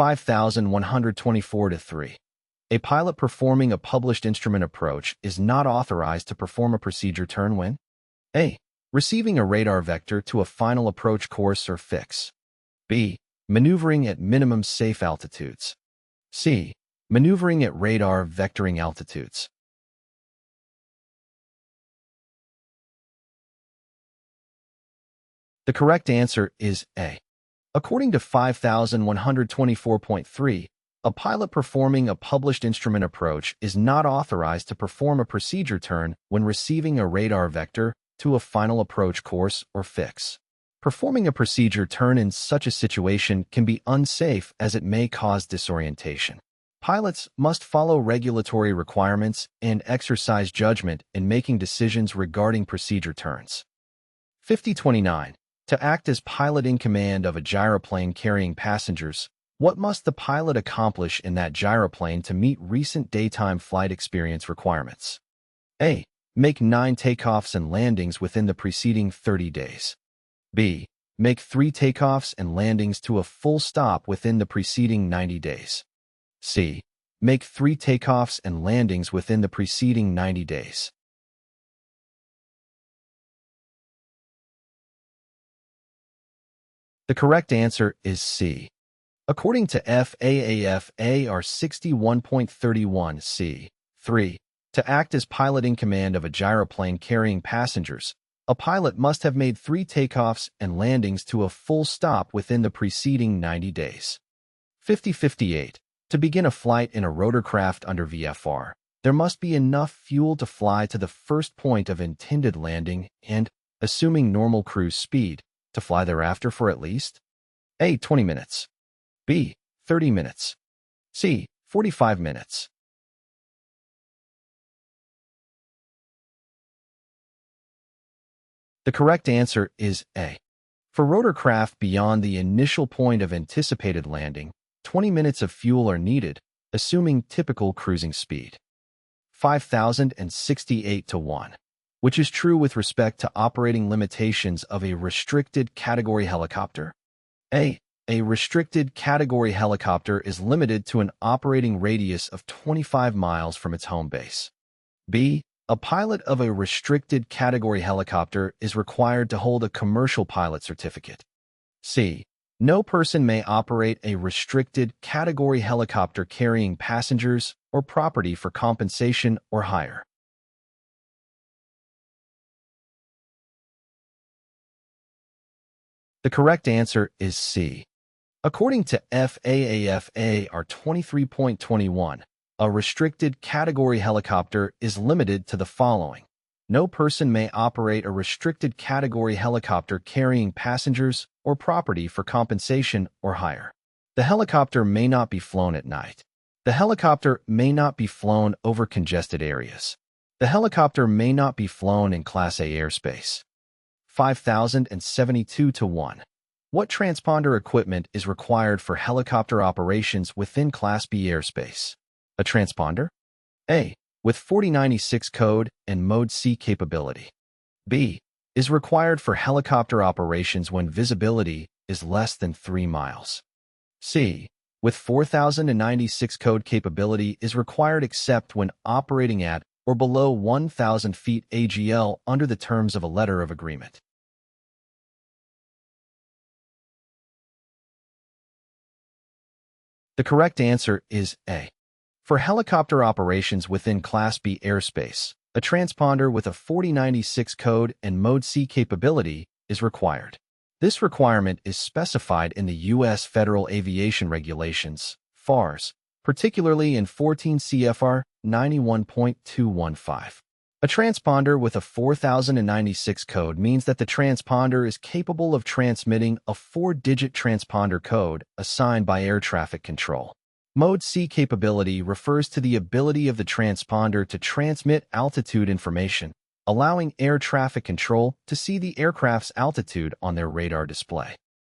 Q5024-3. A pilot performing a published instrument approach is not authorized to perform a procedure turn when A. Receiving a radar vector to a final approach course or fix. B. Maneuvering at minimum safe altitudes. C. Maneuvering at radar vectoring altitudes. The correct answer is A. According to 5124.3, a pilot performing a published instrument approach is not authorized to perform a procedure turn when receiving a radar vector to a final approach course or fix. Performing a procedure turn in such a situation can be unsafe as it may cause disorientation. Pilots must follow regulatory requirements and exercise judgment in making decisions regarding procedure turns. 5029. To act as pilot in command of a gyroplane carrying passengers, what must the pilot accomplish in that gyroplane to meet recent daytime flight experience requirements? A. Make 9 takeoffs and landings within the preceding 30 days. B. Make 3 takeoffs and landings to a full stop within the preceding 90 days. C. Make 3 takeoffs and landings within the preceding 90 days. The correct answer is C. According to FAAFAR 61.31c3, to act as pilot in command of a gyroplane carrying passengers, a pilot must have made 3 takeoffs and landings to a full stop within the preceding 90 days. 5058. To begin a flight in a rotorcraft under VFR, there must be enough fuel to fly to the first point of intended landing and, assuming normal cruise speed, to fly thereafter for at least A. 20 minutes. B. 30 minutes. C. 45 minutes. The correct answer is A. For rotorcraft beyond the initial point of anticipated landing, 20 minutes of fuel are needed, assuming typical cruising speed. 5068-1, which is true with respect to operating limitations of a restricted category helicopter. A. A restricted category helicopter is limited to an operating radius of 25 miles from its home base. B. A pilot of a restricted category helicopter is required to hold a commercial pilot certificate. C. No person may operate a restricted category helicopter carrying passengers or property for compensation or hire. The correct answer is C. According to FAAFAR 23.21, a restricted category helicopter is limited to the following. No person may operate a restricted category helicopter carrying passengers or property for compensation or hire. The helicopter may not be flown at night. The helicopter may not be flown over congested areas. The helicopter may not be flown in Class A airspace. 5072-1. What transponder equipment is required for helicopter operations within Class B airspace? A transponder? A. With 4096 code and Mode C capability. B. Is required for helicopter operations when visibility is less than 3 miles. C. With 4096 code capability is required except when operating at or below 1,000 feet AGL under the terms of a letter of agreement. The correct answer is A. For helicopter operations within Class B airspace, a transponder with a 4096 code and Mode C capability is required. This requirement is specified in the U.S. Federal Aviation Regulations, FARs, particularly in 14 CFR 91.215. A transponder with a 4096 code means that the transponder is capable of transmitting a 4-digit transponder code assigned by air traffic control. Mode C capability refers to the ability of the transponder to transmit altitude information, allowing air traffic control to see the aircraft's altitude on their radar display.